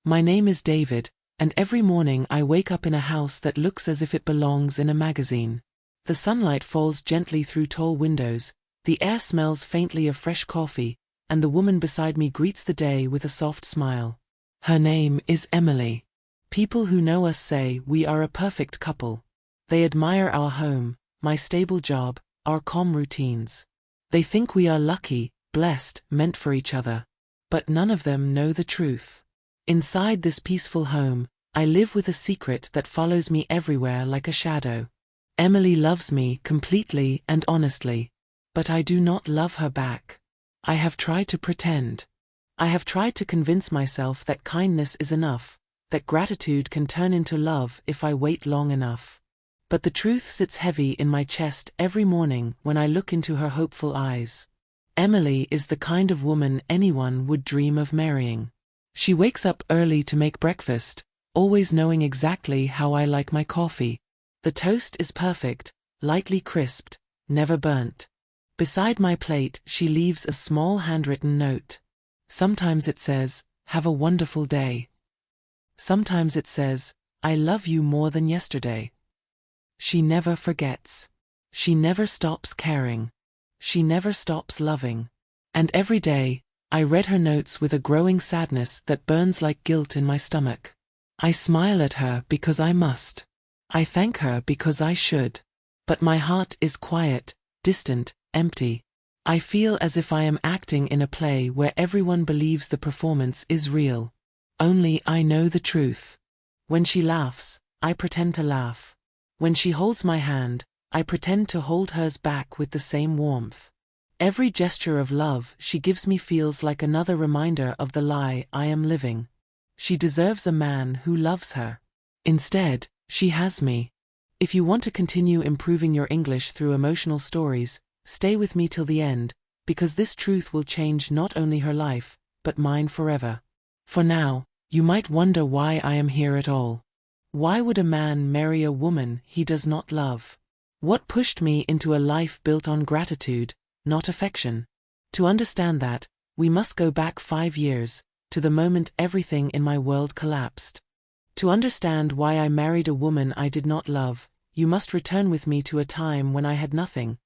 My name is David, and every morning I wake up in a house that looks as if it belongs in a magazine. The sunlight falls gently through tall windows, the air smells faintly of fresh coffee, and the woman beside me greets the day with a soft smile. Her name is Emily. People who know us say we are a perfect couple. They admire our home, my stable job, our calm routines. They think we are lucky, blessed, meant for each other. But none of them know the truth. Inside this peaceful home, I live with a secret that follows me everywhere like a shadow. Emily loves me completely and honestly. But I do not love her back. I have tried to pretend. I have tried to convince myself that kindness is enough, that gratitude can turn into love if I wait long enough. But the truth sits heavy in my chest every morning when I look into her hopeful eyes. Emily is the kind of woman anyone would dream of marrying. She wakes up early to make breakfast, always knowing exactly how I like my coffee. The toast is perfect, lightly crisped, never burnt. Beside my plate, she leaves a small handwritten note. Sometimes it says, "Have a wonderful day." Sometimes it says, "I love you more than yesterday." She never forgets. She never stops caring. She never stops loving. And every day, I read her notes with a growing sadness that burns like guilt in my stomach. I smile at her because I must. I thank her because I should. But my heart is quiet, distant, empty. I feel as if I am acting in a play where everyone believes the performance is real. Only I know the truth. When she laughs, I pretend to laugh. When she holds my hand, I pretend to hold hers back with the same warmth. Every gesture of love she gives me feels like another reminder of the lie I am living. She deserves a man who loves her. Instead, she has me. If you want to continue improving your English through emotional stories, stay with me till the end, because this truth will change not only her life, but mine forever. For now, you might wonder why I am here at all. Why would a man marry a woman he does not love? What pushed me into a life built on gratitude, not affection? To understand that, we must go back 5 years, to the moment everything in my world collapsed. To understand why I married a woman I did not love, you must return with me to a time when I had nothing.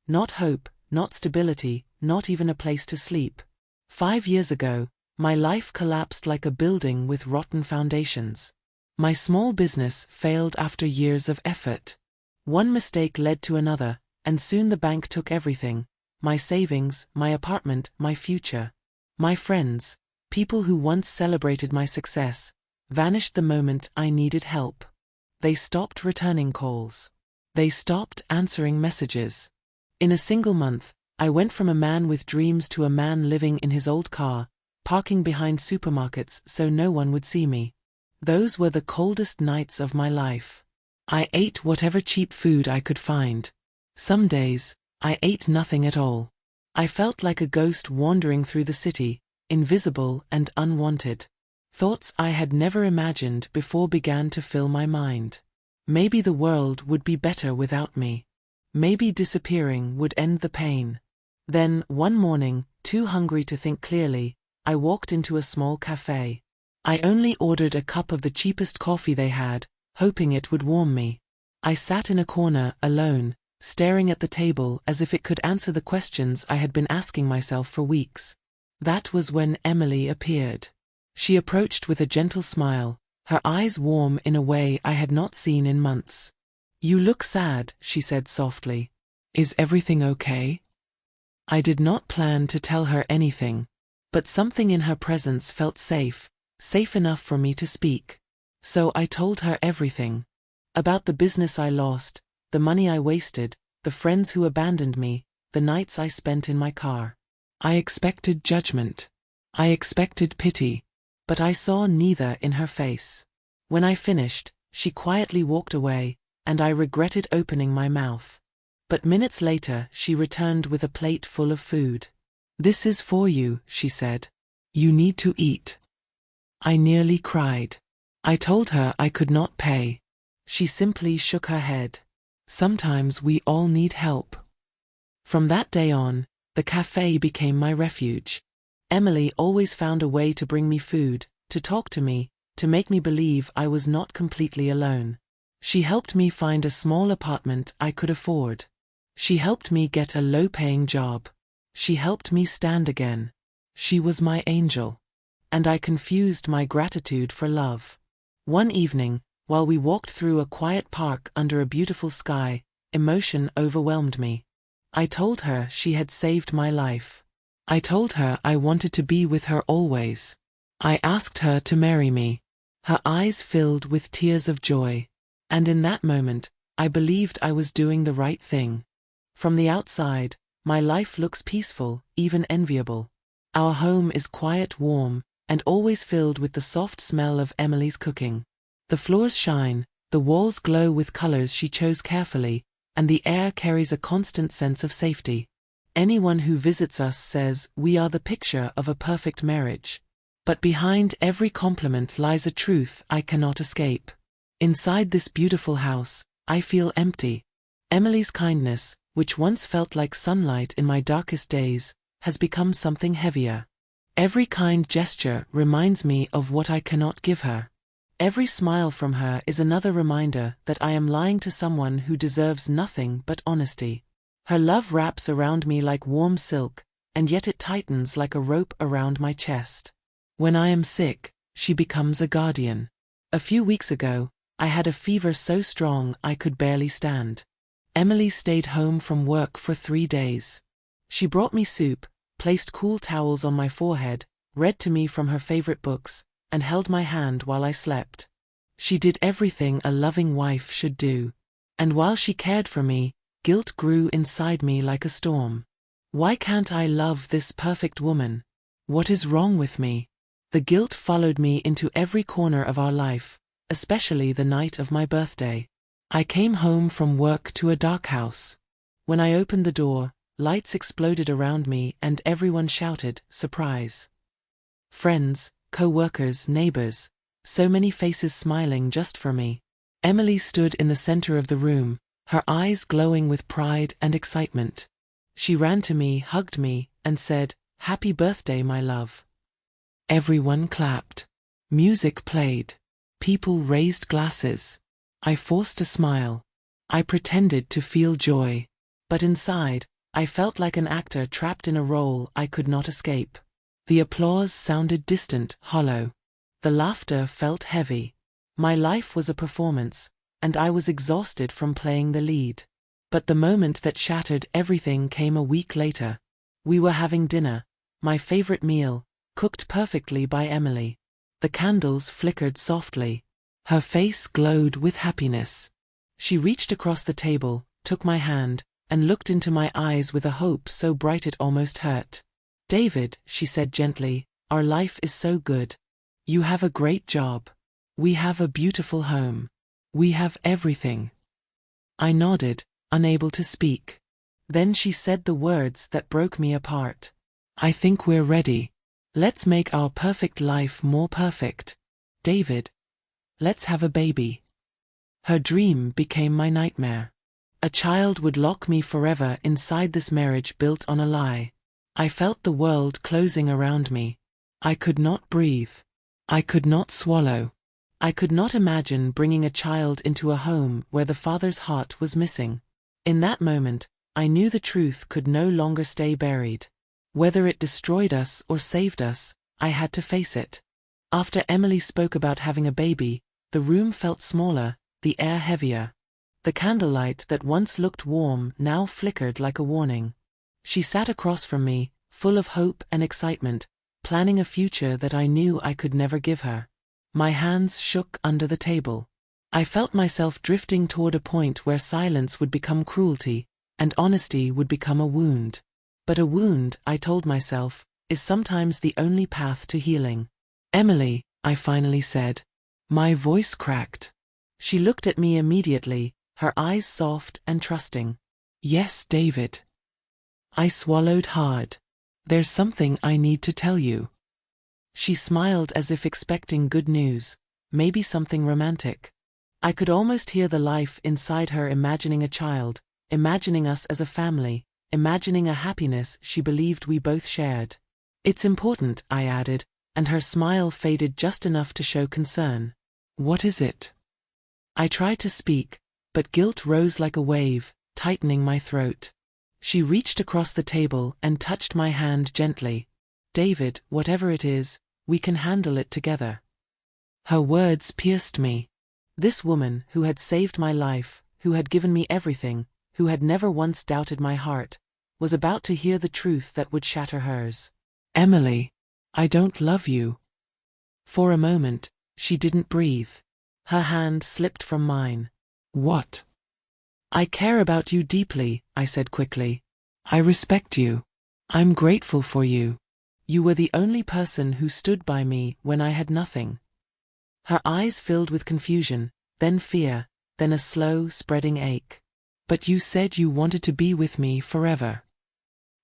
Not hope, not stability, not even a place to sleep. 5 years ago, my life collapsed like a building with rotten foundations. My small business failed after years of effort. One mistake led to another, and soon the bank took everything: my savings, my apartment, my future. My friends, people who once celebrated my success, vanished the moment I needed help. They stopped returning calls. They stopped answering messages. In a single month, I went from a man with dreams to a man living in his old car, parking behind supermarkets so no one would see me. Those were the coldest nights of my life. I ate whatever cheap food I could find. Some days, I ate nothing at all. I felt like a ghost wandering through the city, invisible and unwanted. Thoughts I had never imagined before began to fill my mind. Maybe the world would be better without me. Maybe disappearing would end the pain. Then, one morning, too hungry to think clearly, I walked into a small cafe. I only ordered a cup of the cheapest coffee they had, hoping it would warm me. I sat in a corner, alone, staring at the table as if it could answer the questions I had been asking myself for weeks. That was when Emily appeared. She approached with a gentle smile, her eyes warm in a way I had not seen in months. "You look sad," she said softly. "Is everything okay?" I did not plan to tell her anything, but something in her presence felt safe enough for me to speak. So I told her everything. About the business I lost, the money I wasted, the friends who abandoned me, the nights I spent in my car. I expected judgment. I expected pity. But I saw neither in her face. When I finished, she quietly walked away, and I regretted opening my mouth. But minutes later she returned with a plate full of food. "This is for you," she said. "You need to eat." I nearly cried. I told her I could not pay. She simply shook her head. Sometimes we all need help. From that day on, the cafe became my refuge. Emily always found a way to bring me food, to talk to me, to make me believe I was not completely alone. She helped me find a small apartment I could afford. She helped me get a low-paying job. She helped me stand again. She was my angel. And I confused my gratitude for love. One evening, while we walked through a quiet park under a beautiful sky, emotion overwhelmed me. I told her she had saved my life. I told her I wanted to be with her always. I asked her to marry me. Her eyes filled with tears of joy. And in that moment, I believed I was doing the right thing. From the outside, my life looks peaceful, even enviable. Our home is quiet, warm, and always filled with the soft smell of Emily's cooking. The floors shine, the walls glow with colors she chose carefully, and the air carries a constant sense of safety. Anyone who visits us says we are the picture of a perfect marriage. But behind every compliment lies a truth I cannot escape. Inside this beautiful house, I feel empty. Emily's kindness, which once felt like sunlight in my darkest days, has become something heavier. Every kind gesture reminds me of what I cannot give her. Every smile from her is another reminder that I am lying to someone who deserves nothing but honesty. Her love wraps around me like warm silk, and yet it tightens like a rope around my chest. When I am sick, she becomes a guardian. A few weeks ago, I had a fever so strong I could barely stand. Emily stayed home from work for 3 days. She brought me soup, placed cool towels on my forehead, read to me from her favorite books, and held my hand while I slept. She did everything a loving wife should do. And while she cared for me, guilt grew inside me like a storm. Why can't I love this perfect woman? What is wrong with me? The guilt followed me into every corner of our life, especially the night of my birthday. I came home from work to a dark house. When I opened the door, lights exploded around me and everyone shouted, "Surprise!" Friends, co-workers, neighbors, so many faces smiling just for me. Emily stood in the center of the room, her eyes glowing with pride and excitement. She ran to me, hugged me, and said, "Happy birthday, my love." Everyone clapped. Music played. People raised glasses. I forced a smile. I pretended to feel joy. But inside, I felt like an actor trapped in a role I could not escape. The applause sounded distant, hollow. The laughter felt heavy. My life was a performance, and I was exhausted from playing the lead. But the moment that shattered everything came a week later. We were having dinner, my favorite meal, cooked perfectly by Emily. The candles flickered softly. Her face glowed with happiness. She reached across the table, took my hand, and looked into my eyes with a hope so bright it almost hurt. "David," she said gently, "our life is so good. You have a great job. We have a beautiful home. We have everything." I nodded, unable to speak. Then she said the words that broke me apart. "I think we're ready. Let's make our perfect life more perfect. David, let's have a baby." Her dream became my nightmare. A child would lock me forever inside this marriage built on a lie. I felt the world closing around me. I could not breathe. I could not swallow. I could not imagine bringing a child into a home where the father's heart was missing. In that moment, I knew the truth could no longer stay buried. Whether it destroyed us or saved us, I had to face it. After Emily spoke about having a baby, the room felt smaller, the air heavier. The candlelight that once looked warm now flickered like a warning. She sat across from me, full of hope and excitement, planning a future that I knew I could never give her. My hands shook under the table. I felt myself drifting toward a point where silence would become cruelty, and honesty would become a wound. But a wound, I told myself, is sometimes the only path to healing. "Emily," I finally said. My voice cracked. She looked at me immediately, her eyes soft and trusting. "Yes, David." I swallowed hard. "There's something I need to tell you." She smiled as if expecting good news, maybe something romantic. I could almost hear the life inside her imagining a child, imagining us as a family, imagining a happiness she believed we both shared. "It's important," I added, and her smile faded just enough to show concern. "What is it?" I tried to speak, but guilt rose like a wave, tightening my throat. She reached across the table and touched my hand gently. "David, whatever it is, we can handle it together." Her words pierced me. This woman, who had saved my life, who had given me everything, who had never once doubted my heart, was about to hear the truth that would shatter hers. "Emily, I don't love you." For a moment, she didn't breathe. Her hand slipped from mine. "What?" "I care about you deeply," I said quickly. "I respect you. I'm grateful for you. You were the only person who stood by me when I had nothing." Her eyes filled with confusion, then fear, then a slow, spreading ache. "But you said you wanted to be with me forever."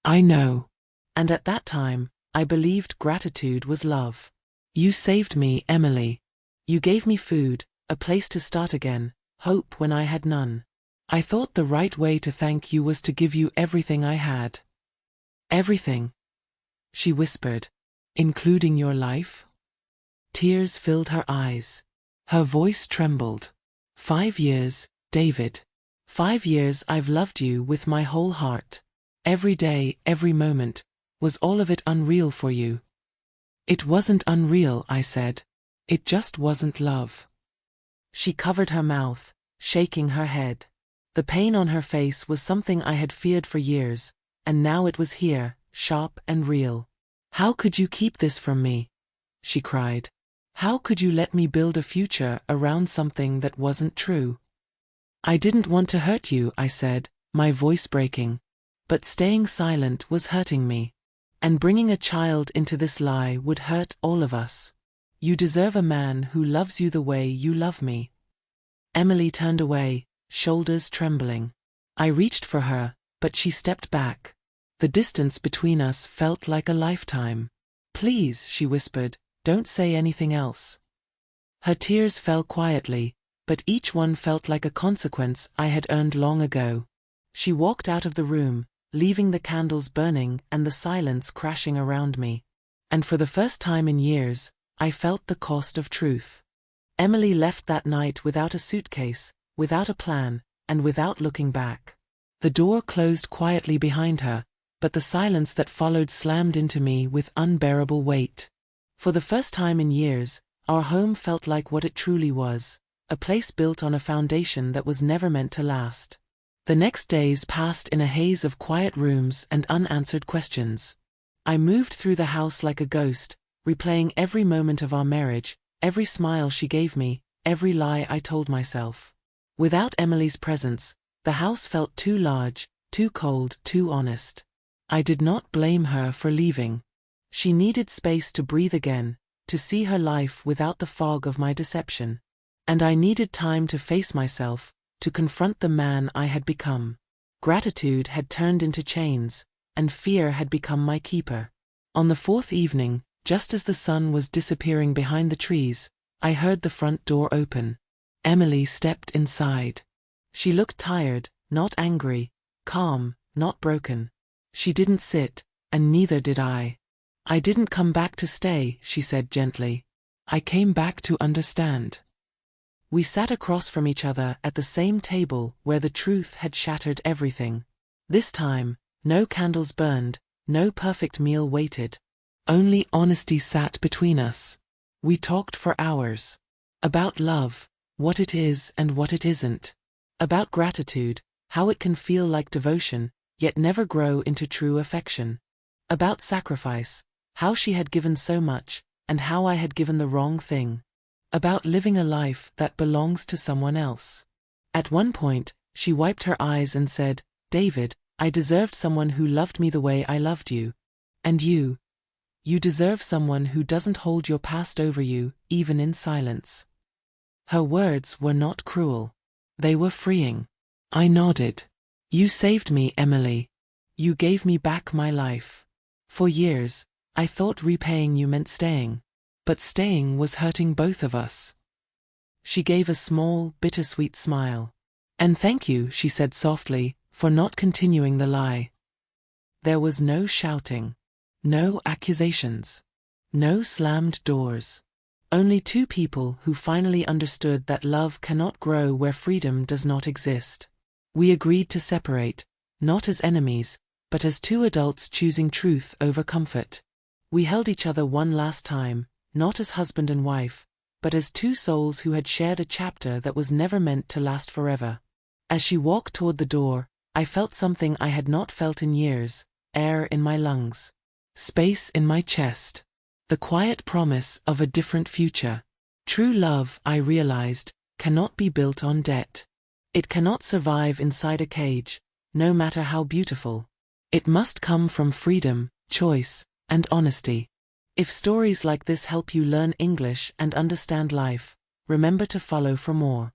"I know. And at that time, I believed gratitude was love. You saved me, Emily. You gave me food, a place to start again, hope when I had none. I thought the right way to thank you was to give you everything I had." "Everything," she whispered. "Including your life?" Tears filled her eyes. Her voice trembled. 5 years, David. 5 years I've loved you with my whole heart. Every day, every moment. Was all of it unreal for you?" "It wasn't unreal," I said. "It just wasn't love." She covered her mouth, shaking her head. The pain on her face was something I had feared for years, and now it was here, sharp and real. "How could you keep this from me?" she cried. "How could you let me build a future around something that wasn't true?" "I didn't want to hurt you," I said, my voice breaking. "But staying silent was hurting me. And bringing a child into this lie would hurt all of us. You deserve a man who loves you the way you love me." Emily turned away, shoulders trembling. I reached for her, but she stepped back. The distance between us felt like a lifetime. "Please," she whispered, "don't say anything else." Her tears fell quietly, but each one felt like a consequence I had earned long ago. She walked out of the room, leaving the candles burning and the silence crashing around me. And for the first time in years, I felt the cost of truth. Emily left that night without a suitcase, without a plan, and without looking back. The door closed quietly behind her, but the silence that followed slammed into me with unbearable weight. For the first time in years, our home felt like what it truly was, a place built on a foundation that was never meant to last. The next days passed in a haze of quiet rooms and unanswered questions. I moved through the house like a ghost, replaying every moment of our marriage, every smile she gave me, every lie I told myself. Without Emily's presence, the house felt too large, too cold, too honest. I did not blame her for leaving. She needed space to breathe again, to see her life without the fog of my deception. And I needed time to face myself, to confront the man I had become. Gratitude had turned into chains, and fear had become my keeper. On the 4th evening, just as the sun was disappearing behind the trees, I heard the front door open. Emily stepped inside. She looked tired, not angry, calm, not broken. She didn't sit, and neither did I. "I didn't come back to stay," she said gently. "I came back to understand." We sat across from each other at the same table where the truth had shattered everything. This time, no candles burned, no perfect meal waited. Only honesty sat between us. We talked for hours. About love, what it is and what it isn't. About gratitude, how it can feel like devotion, yet never grow into true affection. About sacrifice, how she had given so much, and how I had given the wrong thing. About living a life that belongs to someone else. At one point, she wiped her eyes and said, "David, I deserved someone who loved me the way I loved you. And you deserve someone who doesn't hold your past over you, even in silence." Her words were not cruel. They were freeing. I nodded. "You saved me, Emily. You gave me back my life. For years, I thought repaying you meant staying. But staying was hurting both of us." She gave a small, bittersweet smile. "And thank you," she said softly, "for not continuing the lie." There was no shouting. No accusations. No slammed doors. Only two people who finally understood that love cannot grow where freedom does not exist. We agreed to separate, not as enemies, but as two adults choosing truth over comfort. We held each other one last time, not as husband and wife, but as two souls who had shared a chapter that was never meant to last forever. As she walked toward the door, I felt something I had not felt in years: air in my lungs, space in my chest, the quiet promise of a different future. True love, I realized, cannot be built on debt. It cannot survive inside a cage, no matter how beautiful. It must come from freedom, choice, and honesty. If stories like this help you learn English and understand life, remember to follow for more.